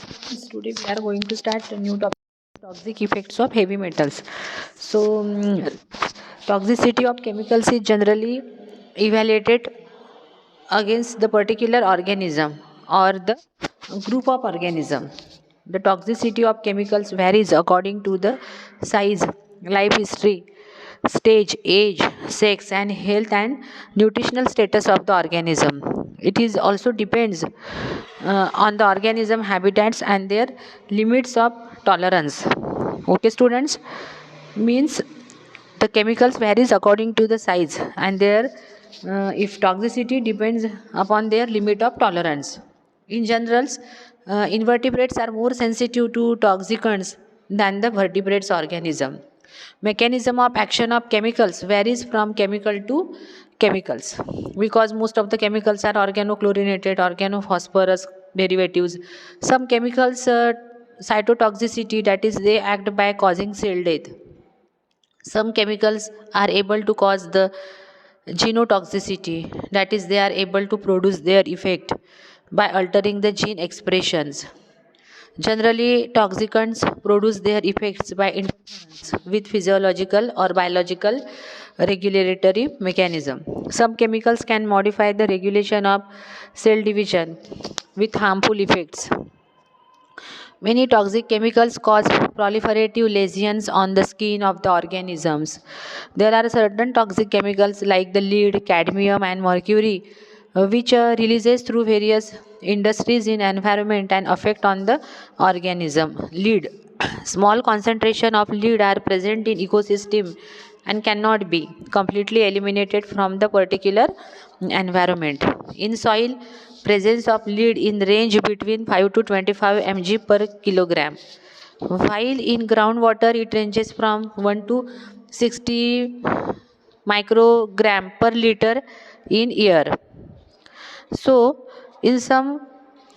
Today we are going to start a new topic, toxic effects of heavy metals. So toxicity of chemicals is generally evaluated against the particular organism or the group of organism. The toxicity of chemicals varies according to the size, life history, stage, age, sex, and health and nutritional status of the organism. It is also depends on the organism habitats and their limits of tolerance. Okay, students, means the chemicals varies according to the size and their if toxicity depends upon their limit of tolerance. In general, invertebrates are more sensitive to toxicants than the vertebrates organism. Mechanism of action of chemicals varies from chemical to chemicals because most of the chemicals are organochlorinated, organophosphorus derivatives. Some chemicals cytotoxicity, that is they act by causing cell death. Some chemicals are able to cause the genotoxicity, that is they are able to produce their effect by altering the gene expressions. Generally, toxicants produce their effects by interference with physiological or biological regulatory mechanism. Some chemicals can modify the regulation of cell division with harmful effects. Many toxic chemicals cause proliferative lesions on the skin of the organisms. There are certain toxic chemicals like the lead, cadmium, and mercury, which releases through various industries in environment and affect on the organism. Lead. Small concentration of lead are present in ecosystem and cannot be completely eliminated from the particular environment. In soil, presence of lead in range between 5 to 25 mg per kilogram, while in groundwater it ranges from 1 to 60 microgram per liter in air. So, in some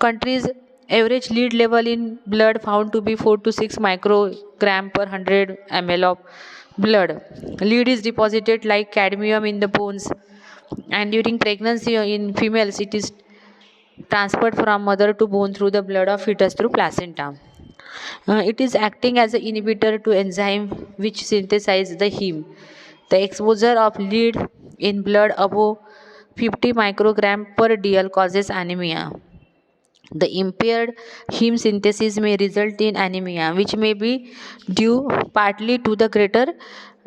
countries, average lead level in blood found to be 4 to 6 microgram per 100 ml of blood. Lead is deposited like cadmium in the bones, and during pregnancy in females, it is transferred from mother to bone through the blood of fetus through placenta. It is acting as an inhibitor to enzyme which synthesize the heme. The exposure of lead in blood above 50 microgram per dl causes anemia. The impaired heme synthesis may result in anemia, which may be due partly to the greater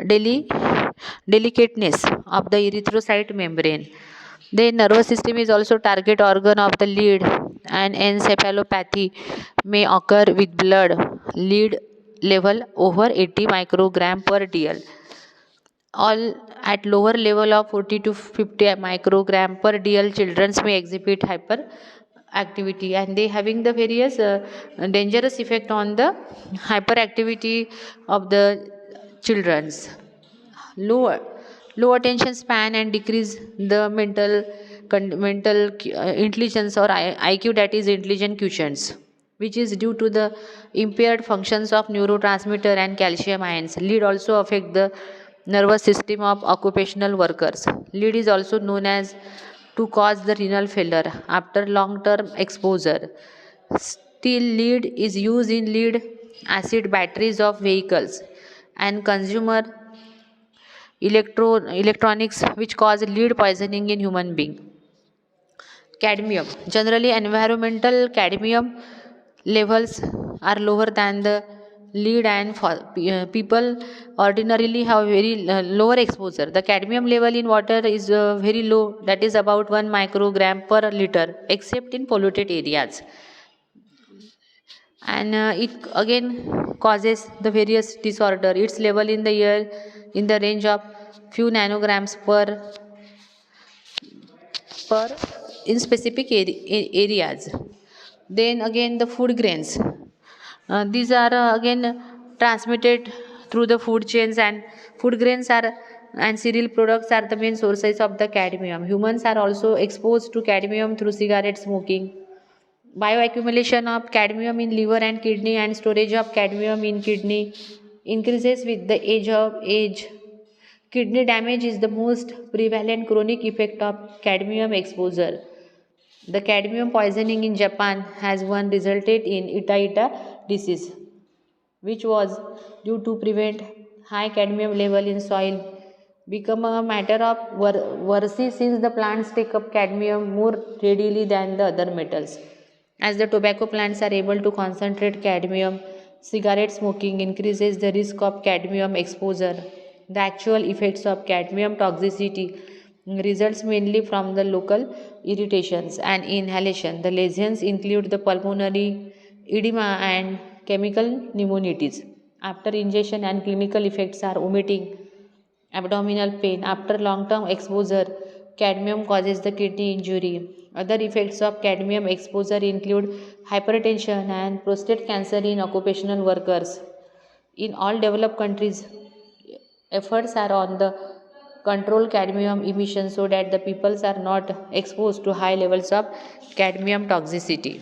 deli- delicateness of the erythrocyte membrane. The nervous system is also target organ of the lead, and encephalopathy may occur with blood lead level over 80 microgram per dl. All at lower level of 40 to 50 microgram per dl, children may exhibit hyperactivity, and they having the various dangerous effect on the hyperactivity of the children's. Low low attention span and decrease the mental intelligence or IQ, that is intelligent quotients, which is due to the impaired functions of neurotransmitter and calcium ions. Lead also affect the nervous system of occupational workers. Lead is also known as to cause the renal failure after long term exposure. Still, lead is used in lead acid batteries of vehicles and consumer electronics, which cause lead poisoning in human being. Cadmium. Generally, environmental cadmium levels are lower than the lead, and people ordinarily have very lower exposure. The cadmium level in water is very low, that is about 1 microgram per liter, except in polluted areas. And it again causes the various disorder. Its level in the air in the range of few nanograms per in specific areas. Then again the food grains. These are again transmitted through the food chains, and food grains are and cereal products are the main sources of the cadmium. Humans are also exposed to cadmium through cigarette smoking. Bioaccumulation of cadmium in liver and kidney and storage of cadmium in kidney increases with the age. Kidney damage is the most prevalent chronic effect of cadmium exposure. The cadmium poisoning in Japan has one resulted in Ita disease, which was due to prevent high cadmium level in soil become a matter of worry since the plants take up cadmium more readily than the other metals. As the tobacco plants are able to concentrate cadmium, cigarette smoking increases the risk of cadmium exposure. The actual effects of cadmium toxicity results mainly from the local irritations and inhalation. The lesions include the pulmonary edema and chemical pneumonitis. After ingestion and clinical effects are vomiting, abdominal pain. After long term exposure, cadmium causes the kidney injury. Other effects of cadmium exposure include hypertension and prostate cancer in occupational workers. In all developed countries, efforts are on the control cadmium emission so that the peoples are not exposed to high levels of cadmium toxicity.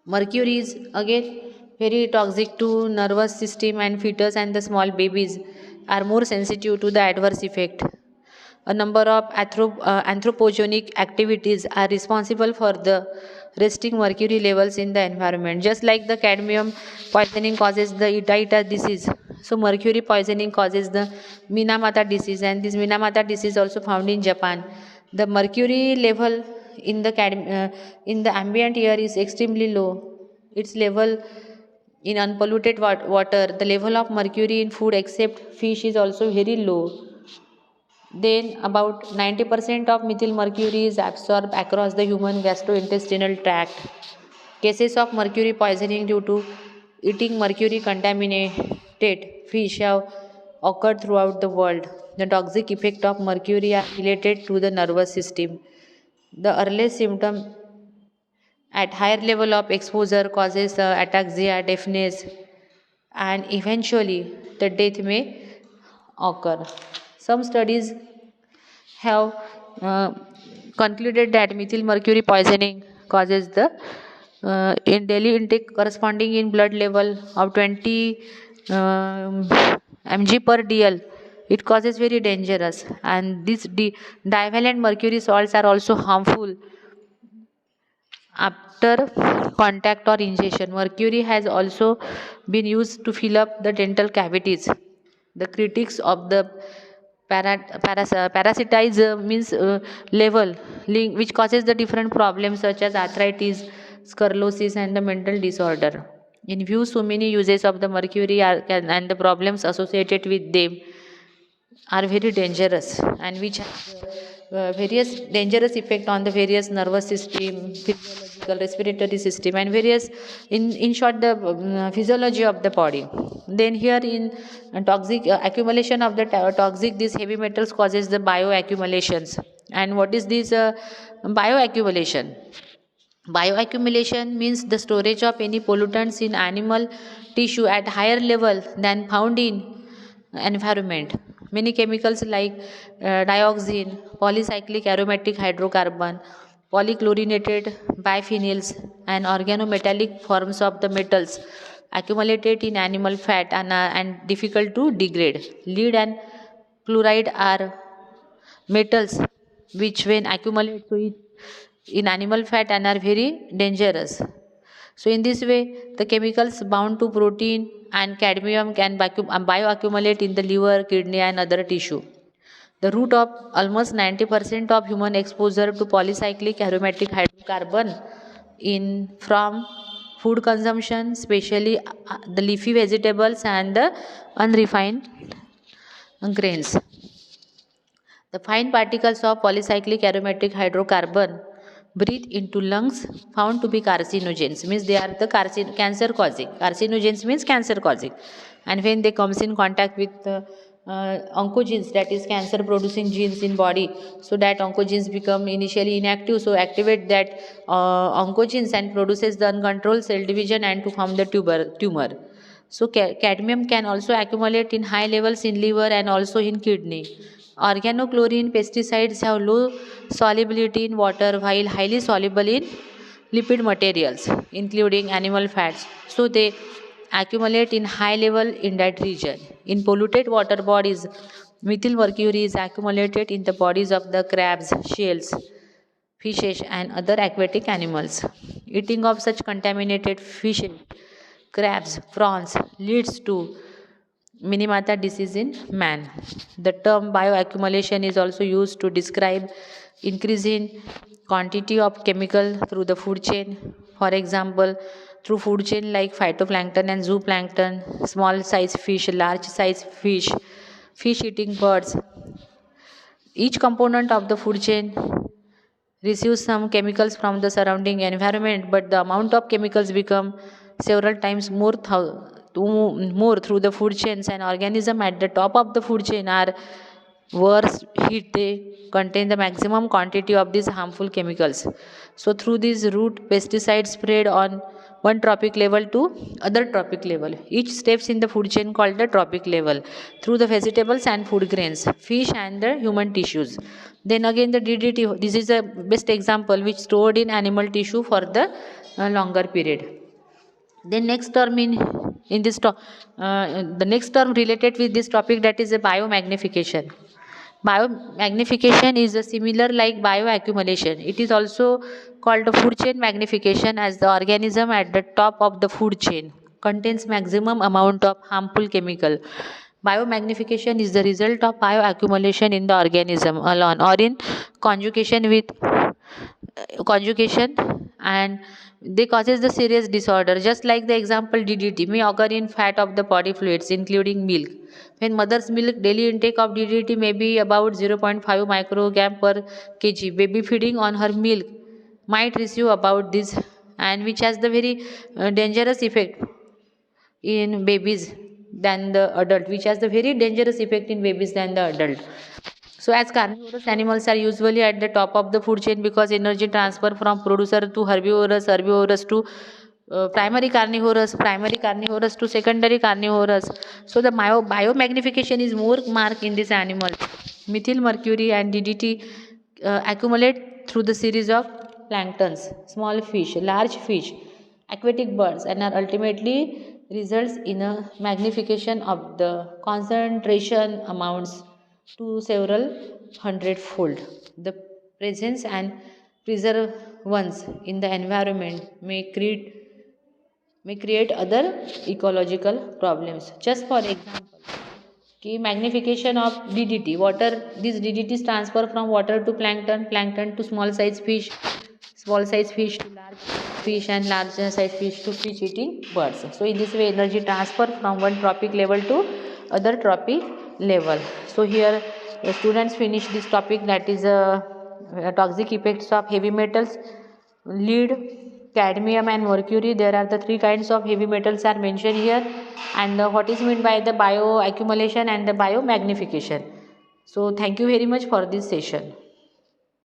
Mercury is again very toxic to nervous system, and fetus and the small babies are more sensitive to the adverse effect. A number of anthropogenic activities are responsible for the resting mercury levels in the environment. Just like the cadmium poisoning causes the Ita disease, so mercury poisoning causes the Minamata disease, and this Minamata disease also found in Japan. The mercury level in the in the ambient air is extremely low. Its level in unpolluted water, the level of mercury in food except fish is also very low. Then, about 90% of methyl mercury is absorbed across the human gastrointestinal tract. Cases of mercury poisoning due to eating mercury contaminated fish have occurred throughout the world. The toxic effect of mercury are related to the nervous system. The earliest symptom at higher level of exposure causes ataxia, deafness, and eventually the death may occur. Some studies have uh, concluded that methyl mercury poisoning causes the in daily intake corresponding in blood level of 20 mg per dl, it causes very dangerous, and these divalent mercury salts are also harmful after contact or ingestion. Mercury has also been used to fill up the dental cavities. The critics of the parasitize means level link, which causes the different problems such as arthritis, sclerosis, and the mental disorder. In view, so many uses of the mercury and the problems associated with them are very dangerous, and which have various dangerous effect on the various nervous system, physiological, respiratory system, and various in short the physiology of the body. Then here in toxic accumulation of the toxic these heavy metals causes the bioaccumulations. And what is this bioaccumulation? Bioaccumulation means the storage of any pollutants in animal tissue at higher level than found in environment. Many chemicals like dioxin, polycyclic aromatic hydrocarbon, polychlorinated biphenyls, and organometallic forms of the metals accumulated in animal fat and difficult to degrade. Lead and chloride are metals which when accumulate so it in animal fat and are very dangerous. So in this way the chemicals bound to protein and cadmium can bioaccumulate in the liver, kidney, and other tissue. The root of almost 90% of human exposure to polycyclic aromatic hydrocarbon in from food consumption, especially the leafy vegetables and the unrefined grains. The fine particles of polycyclic aromatic hydrocarbon breathed into lungs found to be carcinogens, means they are the cancer causing. Carcinogens means cancer causing, and when they comes in contact with oncogenes, that is cancer producing genes in body, so that oncogenes become initially inactive, so activate that oncogenes and produces the uncontrolled cell division and to form the tumor. So cadmium can also accumulate in high levels in liver and also in kidney. Organochlorine pesticides have low solubility in water while highly soluble in lipid materials, including animal fats. So they accumulate in high level in that region. In polluted water bodies, methyl mercury is accumulated in the bodies of the crabs, shells, fishes and other aquatic animals. Eating of such contaminated fishes, crabs, prawns leads to Minimata disease in man. The term bioaccumulation is also used to describe increase in quantity of chemical through the food chain. For example, through food chain like phytoplankton and zooplankton, small size fish, large size fish, fish eating birds. Each component of the food chain receives some chemicals from the surrounding environment, but the amount of chemicals become several times more through the food chains. And organisms at the top of the food chain are worse hit. They contain the maximum quantity of these harmful chemicals. So through this route, pesticides spread on one trophic level to other trophic level. Each steps in the food chain called the trophic level through the vegetables and food grains, fish and the human tissues. Then again the DDT, this is the best example which stored in animal tissue for the longer period. Then next term in this the next term related with this topic, that is a biomagnification. Biomagnification is a similar like bioaccumulation. It is also called a food chain magnification, as the organism at the top of the food chain contains maximum amount of harmful chemical. Biomagnification is the result of bioaccumulation in the organism alone or in conjugation with conjugation, and they causes the serious disorder. Just like the example, DDT may occur in fat of the body fluids including milk. When mother's milk, daily intake of DDT may be about 0.5 microgram per kg. Baby feeding on her milk might receive about this, and which has the very dangerous effect in babies than the adult, which has the very dangerous effect in babies than the adult. So as carnivorous animals are usually at the top of the food chain because energy transfer from producer to herbivorous, herbivorous to primary carnivorous to secondary carnivorous. So the biomagnification is more marked in this animal. Methyl mercury and DDT accumulate through the series of planktons, small fish, large fish, aquatic birds, and are ultimately results in a magnification of the concentration amounts to several hundredfold. The presence and preservance in the environment may create other ecological problems. Just for example, magnification of DDT, water, these DDTs transfer from water to plankton, plankton to small size fish, small size fish to large fish, and large size fish to fish eating birds. So in this way energy transfer from one trophic level to other trophic level. So here the students finish this topic, that is toxic effects of heavy metals, lead, cadmium and mercury. There are the three kinds of heavy metals are mentioned here, and what is meant by the bioaccumulation and the biomagnification. So thank you very much for this session.